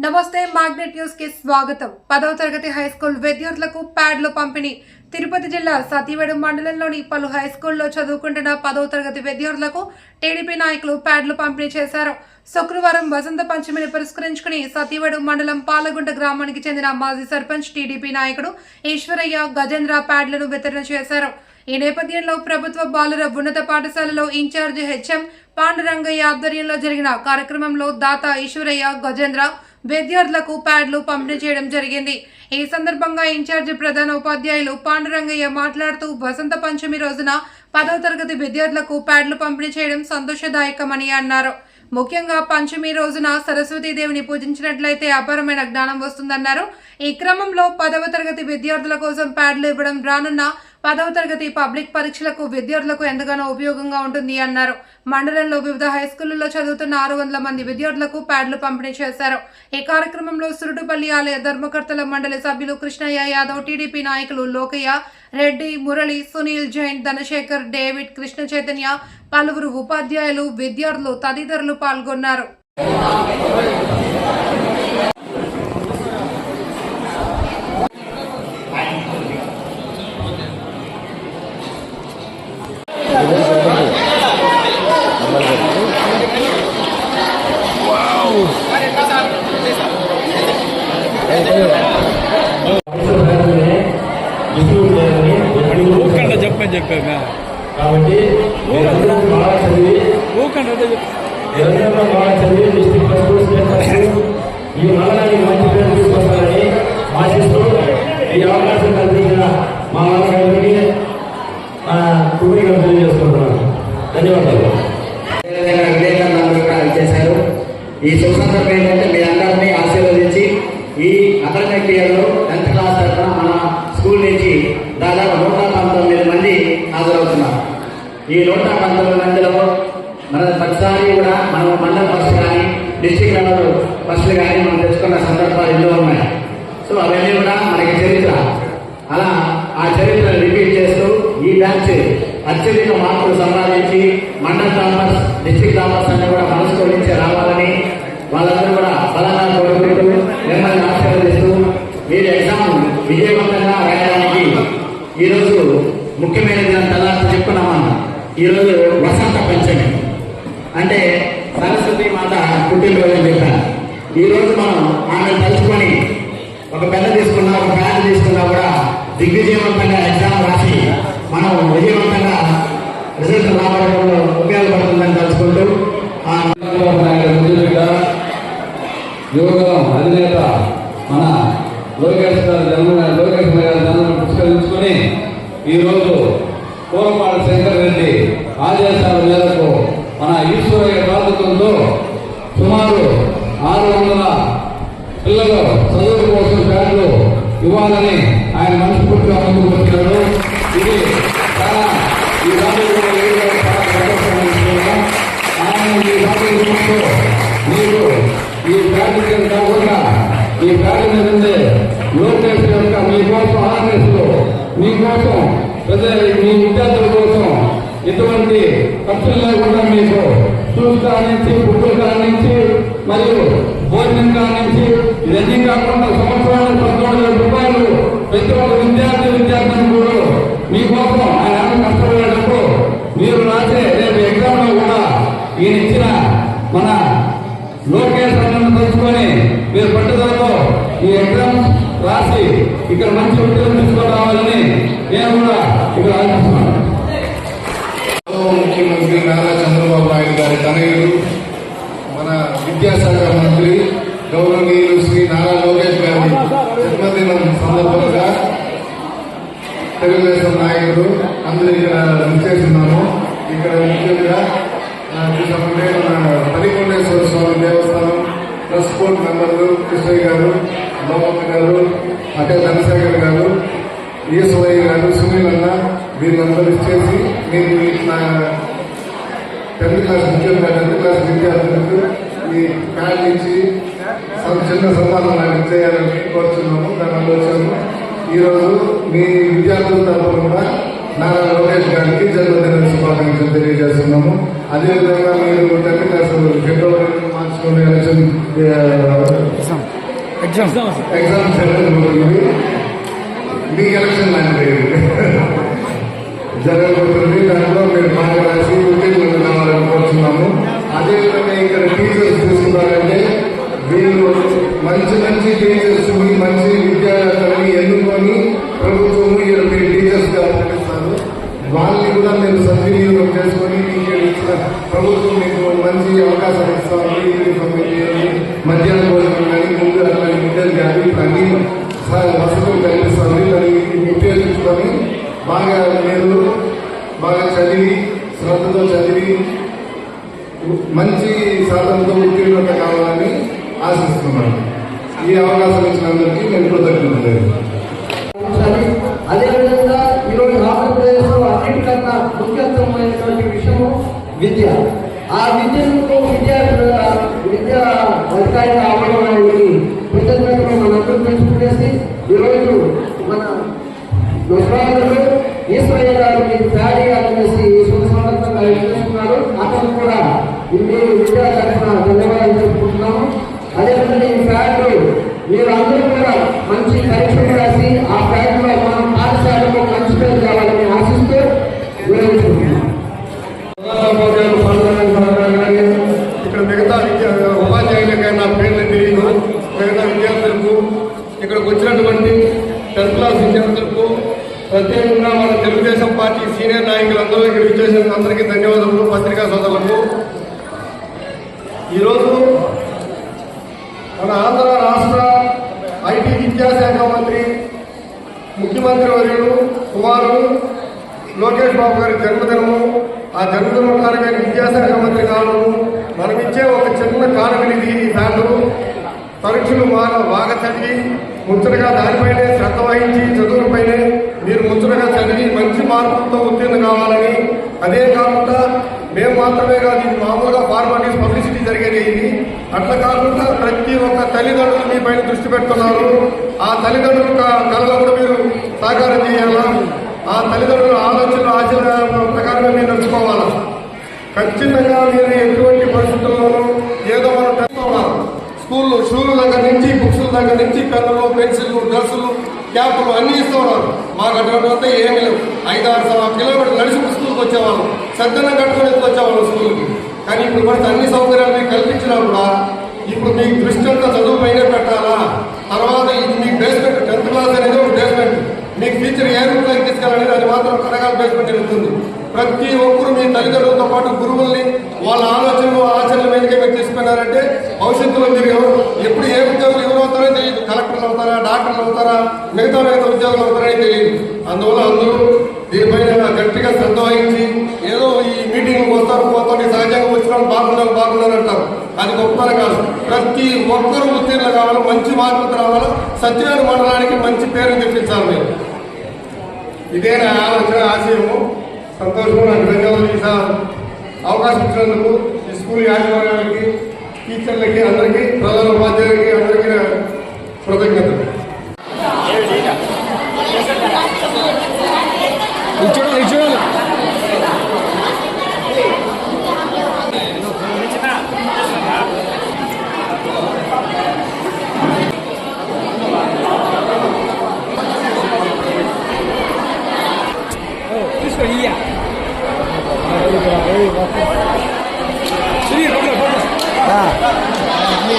నమస్తే magnet news కి స్వాగతం. 10వ తరగతి హైస్కూల్ విద్యార్థులకు ప్యాడ్లు పంపిణీ. తిరుపతి జిల్లా సతీవేడు మండలంలోని పలు హైస్కూల్లో చదువుకుంటున్న 10వ తరగతి విద్యార్థులకు టీడీపీ నాయకులు ప్యాడ్లు పంపిణీ చేశారు. శుక్రవారం వసంత పంచమిని పురస్కరించుకుని సతీవేడు మండలం పాలగుంట గ్రామానికి చెందిన మాజీ సర్పంచ్ టీడీపీ నాయకుడు ఈశ్వరయ్య గజేంద్ర ప్యాడ్లను వితరణ చేశారు. ఈ నేపథ్యంలో ప్రభుత్వ బాలుర ఉన్నత పాఠశాలలో ఇన్ఛార్జి హెచ్ఎం పాండురంగయ్య ఆధ్వర్యంలో జరిగిన కార్యక్రమంలో దాత ఈశ్వరయ్య గజేంద్ర విద్యార్థులకు ప్యాడ్లు పంపిణీ చేయడం జరిగింది. ఈ సందర్భంగా ఇన్ఛార్జి ప్రధాన ఉపాధ్యాయులు పాండురంగయ్య మాట్లాడుతూ వసంత పంచమి రోజున 10వ తరగతి విద్యార్థులకు ప్యాడ్లు పంపిణీ చేయడం సంతోషదాయకమని అన్నారు. ముఖ్యంగా పంచమి రోజున సరస్వతీదేవిని పూజించినట్లయితే అపారమైన జ్ఞానం వస్తుందన్నారు. ఈ క్రమంలో 10వ తరగతి విద్యార్థుల కోసం ప్యాడ్లు ఇవ్వడం రానున్న 10వ తరగతి పబ్లిక్ పరీక్షలకు విద్యార్థులకు ఎంతగానో ఉపయోగంగా ఉంటుంది అన్నారు. మండలంలో వివిధ హైస్కూళ్లలో చదువుతున్న 600 మంది విద్యార్థులకు ప్యాడ్లు పంపిణీ చేశారు. ఈ కార్యక్రమంలో సురుటుపల్లి ఆలయ ధర్మకర్తల మండలి సభ్యులు కృష్ణయ్య యాదవ్, టీడీపీ నాయకులు లోకయ్య, రెడ్డి, మురళి, సునీల్, జైన్, ధనశేఖర్, డేవిడ్, కృష్ణ చైతన్య, పలువురు ఉపాధ్యాయులు, విద్యార్థులు తదితరులు పాల్గొన్నారు. చెప్పాను కాబట్టి బాగా చదివి డిస్ట్రిక్ట్ ఈ మండలానికి మంచి పేరు తీసుకొస్తారని ఆశిస్తూ ఈ అవకాశం కల్పించిన మా వాళ్ళకి కుటుంబీకులు తెలియజేసుకుంటున్నాను. ధన్యవాదాలు. చేశారు. ఈ సుసందర్భం ఏంటంటే మీ అందరినీ ఆశీర్వదించి ఈ అకాడమిక్ ఇయర్లో 10th క్లాస్ తరఫున మన స్కూల్ నుంచి దాదాపు 119 మంది హాజరవుతున్నారు. ఈ 119 మందిలో మన ప్రతిసారి కూడా మనం మండల్ ఫస్ట్ కానీ డిస్ట్రిక్ట్ లెవెల్ ఫస్ట్ కానీ మనం తెచ్చుకున్న సందర్భాలు ఎన్నో ఉన్నాయి. సో అవన్నీ కూడా మనకి చరిత్ర. అలా ఆ చరిత్రను రిపీట్ చేస్తూ ఈ బ్యాచ్ అత్యధిక మార్కులు సంపాదించి మండల్ టాపర్స్, డిస్ట్రిక్ట్ టాపర్స్ అన్ని కూడా మనసులో నుంచి రావాలని వాళ్ళందరూ కూడా బలంగా కోరుకుంటూ మిమ్మల్ని ఆశీర్వదిస్తూ మీరు ఎగ్జామ్ విజయవంతంగా రాయడానికి ఈరోజు ముఖ్యమైనది తర్వాత చెప్పుకున్నామన్నా. ఈరోజు వసంత పంచమి అంటే సరస్వతి మాత పుట్టినరోజు అని చెప్పాను. ఈరోజు మనం ఆమె తలుచుకొని ఒక పెద్ద తీసుకున్నా, ఒక ప్యాడ్ తీసుకున్నా కూడా దిగ్విజయవంతంగా ఎగ్జామ్ రాసి మనం విజయవంతంగా రిజల్ట్ రావడంలో ఉపయోగపడుతుందని తలుచుకుంటూ యువగలం అధినేత మన లోకేష్ గారి జన్మను పురస్కరించుకొని ఈరోజు కోరపాడ శంకర్ రెడ్డి ఆదేశాల మేరకు మన ఈశ్వరయ్య ప్రాంతంలో సుమారు 600 పిల్లలు చదువు కోసం ప్యాడ్లు ఇవ్వాలని ఆయన మనస్ఫూర్తిగా ముందుకు వచ్చినారు. ఇది చాలా ఈ రాజకీయ మీరు ఈ ప్యాడ్లు కాకుండా ఈ ప్యాడ్ల మీద ఉండే లోకేష్ యొక్క మీకోసం ఆర్ఎస్లో మీకోసం మీ విద్యార్థుల కోసం ఎటువంటి ఖర్చులు లేకుండా మీకు షూస్ కానించి, బుక్కుల కానించి, మరియు భోజనం కానించి ఇవన్నీ కాకుండా సంవత్సరానికి 14,000 రూపాయలు ప్రతి ఒక్క విద్యార్థులను కూడా మీకోసం ఆయన కష్టపడేటప్పుడు మీరు రాసే రేపు ఎగ్జామ్ లో కూడా ఈయన ఇచ్చిన మన లోకేష్ అన్నను తెలుసుకొని మీరు పట్టుదలలో ఈ ఎగ్జామ్ రాసి ఇక్కడ మంచి ఉద్యోగం తీసుకురావాలని నేను కూడా ఇక్కడ ఆలోచిస్తున్నాను. ముఖ్యమంత్రి నారా చంద్రబాబు నాయుడు గారి తనయుడు, మన విద్యాశాఖ మంత్రి గౌరవనీయులు శ్రీ నారా లోకేష్ గారి జన్మదినం సందర్భంగా తెలుగుదేశం నాయకులు అందరూ ఇక్కడ నిశ్చయిస్తున్నాము. ఇక్కడ ముఖ్యంగా చూసామంటే మన పరికొండేశ్వర స్వామి దేవస్థానం ట్రస్ట్ బోర్డు మెంబర్లు కృష్ణయ్య గారు, లోమక్క గారు, అటే ధనశేఖర్ గారు, ఈశ్వరయ్య గారు, సునీల్ అన్న వీళ్ళందరూ ఇచ్చేసి మీరు 10th క్లాస్ ముఖ్యంగా 10th క్లాస్ విద్యార్థులకు ఈ ప్యాడ్ నుంచి చిన్న సన్మానం చేయాలని కోరుతున్నాము. దానివల్ల వచ్చాము. ఈరోజు మీ విద్యార్థుల తరఫున కూడా నారా లోకేష్ గారికి జన్మదిన శుభాకాంక్షలు తెలియజేస్తున్నాము. అదేవిధంగా మీరు 10th క్లాస్ ఫిబ్రవరి మార్చిలో ఎలక్షన్ ఎగ్జామ్స్ జరగబోతుంది. మీ ఎలక్షన్ లాంటిది జరగబోతుంది. దాంట్లో మీరు బాగా రాసి ఉత్తీర్ణులు కావాలని కోరుతున్నాము. అదేవిధంగా ఇక్కడ టీచర్స్ చూస్తున్నారంటే వీళ్ళు మంచి మంచి టీచర్స్ మంచి విద్యార్థులని ఎన్నుకొని ప్రభుత్వము మీరు టీచర్స్ గా ప్రకటిస్తారు. వాళ్ళని కూడా మీరు సద్వినియోగం చేసుకొని మీకు ఇచ్చిన ప్రభుత్వం మీకు మంచి అవకాశాలు ఇస్తామని మధ్యాహ్న భోజనం కానీ ముందు అట్లాంటి విద్యలు కానీ అన్ని వసతులు కల్పిస్తామని దాన్ని ఉపయోగించుకొని మీరు బాగా చదివి శ్రద్ధతో చదివి మంచి సాధనతో ఉత్తీర్ణత కావాలని ఆశిస్తున్నాను. ఈ అవకాశం ఇచ్చినందుకు నేను కృతజ్ఞతలు. అదేవిధంగా ఈరోజు ఆంధ్రప్రదేశ్ లో అన్నిటికన్నా ముఖ్యమైనటువంటి విషయం విద్య. ఆ విద్యను విద్యా అధికారిగా అవ్వడం అనేది కృతజ్ఞతలు మనందరూ తెలుసుకునేసి ఈరోజు మన నొస్రాలలో ఈశ్వరయ్య గారు ప్యాడీ అనేసి సందర్భంగా చేసుకున్నారు. అతను కూడా విద్యా తరఫున ధన్యవాదాలు చెప్పుకుంటున్నాము. అదేవిధంగా ఈ ప్యాడ్లు మీరు అందరూ కూడా మంచి పరీక్షలు రాసి ఆ ప్యాడ్లో మనం పాఠశాలలో మంచి పేరు కావాలని ఆశిస్తూ వివరించుకుంటున్నాం. ఇక్కడ మిగతా ఉపాధ్యాయులకైనా పేర్లు తెలియదు. మిగతా విద్యార్థులకు ఇక్కడికి వచ్చినటువంటి 10th క్లాస్ విద్యార్థులకు ప్రత్యేకంగా మన తెలుగుదేశం పార్టీ సీనియర్ నాయకులందరూ ఇక్కడ విచ్చేసిన అందరికీ ధన్యవాదములు. పత్రికా సోదరులకు ఈరోజు మన ఆంధ్ర రాష్ట్ర ఐటీ విద్యాశాఖ మంత్రి ముఖ్యమంత్రి వర్యులు కుమారుడు లోకేష్ బాబు గారి జన్మదినము. ఆ జన్మదినం కానుకైన విద్యాశాఖ మంత్రి కావడం మనమిచ్చే ఒక చిన్న కానుకనిది. ఈ దాంట్లో పరీక్షలు బాగా చదివి ముచ్చటగా దానిపైనే శ్రద్ధ వహించి చదువులపైనే మీరు ముచ్చటగా చదివి మంచి మార్కులతో ఉత్తీర్ణ కావాలని. అదే కాకుండా మేము మాత్రమే కాదు, ఇది మామూలుగా ఫార్మాలిటీస్ పబ్లిసిటీ జరిగేది. ఇది అట్లా కాకుండా ప్రతి ఒక్క తల్లిదండ్రులు మీ పైన దృష్టి పెడుతున్నారు. ఆ తల్లిదండ్రుల కళలో కూడా మీరు సహకారం చేయాలా. ఆ తల్లిదండ్రుల ఆలోచనలు ఆశల ప్రకారమే మీరు నడుచుకోవాలా. ఖచ్చితంగా మీరు ఎటువంటి పరిస్థితుల్లోనూ ఏదో మనం తెస్తున్నాం. స్కూళ్ళు షూల దగ్గర నుంచి బుక్స్ దగ్గర నుంచి పెన్నులు పెన్సిళ్ళు డ్రెస్సులు క్యాపులు అన్నీ ఇస్తున్నారు. మాకు అటువంటివంతా ఏమీ లేవు. 5-6 కిలోమీటర్లు నడిచి స్కూల్కి వచ్చేవాళ్ళం. శ్రద్ధగా కట్టుకొని వచ్చేవాళ్ళం స్కూల్కి. కానీ ఇప్పుడు మనకు అన్ని సౌకర్యాలు మీకు కల్పించినా కూడా ఇప్పుడు మీకు దృష్టి అంతా చదువు పైన పెట్టాలా. తర్వాత ఇది మీ బేస్మెంట్ 10th క్లాస్ అనేది ఒక బేస్మెంట్. మీకు ఫ్యూచర్ ఏ రూట్లోకి తీసుకెళ్ళాలని అది మాత్రం కడగాల బేస్మెంట్ వెళ్తుంది. ప్రతి ఒక్కరు మీ తల్లిదండ్రులతో పాటు గురువుల్ని వాళ్ళ ఆలోచనలు ఆచరణల మీదకే మీరు తీసుకున్నారంటే భవిష్యత్తులో మీరు ఎప్పుడు ఏ ఉద్యోగులు ఎవరు అవుతారో తెలియదు. కలెక్టర్లు అవుతారా, డాక్టర్లు అవుతారా, మిగతా ఉద్యోగులు అవుతారని తెలియదు. అందువల్ల అందరూ దీనిపైన గట్టిగా శ్రద్ధ వహించి ఏదో ఈ మీటింగ్ వస్తారు పోతారు సహజంగా వచ్చిన బాగున్నారు అంటారు. అది గొప్పతనం కాదు. ప్రతి ఒక్కరూ ఉత్తీర్ణ కావాలి, మంచి మార్పులు రావాలి, సత్యవేద మండలానికి మంచి పేరు తెప్పించాలి. మీరు ఇదే నా ఆలోచన ఆశయము. సంతోషం. నాకు ధన్యవాదాలు అవకాశం ఇచ్చినందుకు ఈ స్కూల్ యాజమాన్యానికి, టీచర్లకి, అందరికీ, ప్రధాన ఉపాధ్యాయులకి అందరికీ కృతజ్ఞతలు. Sí,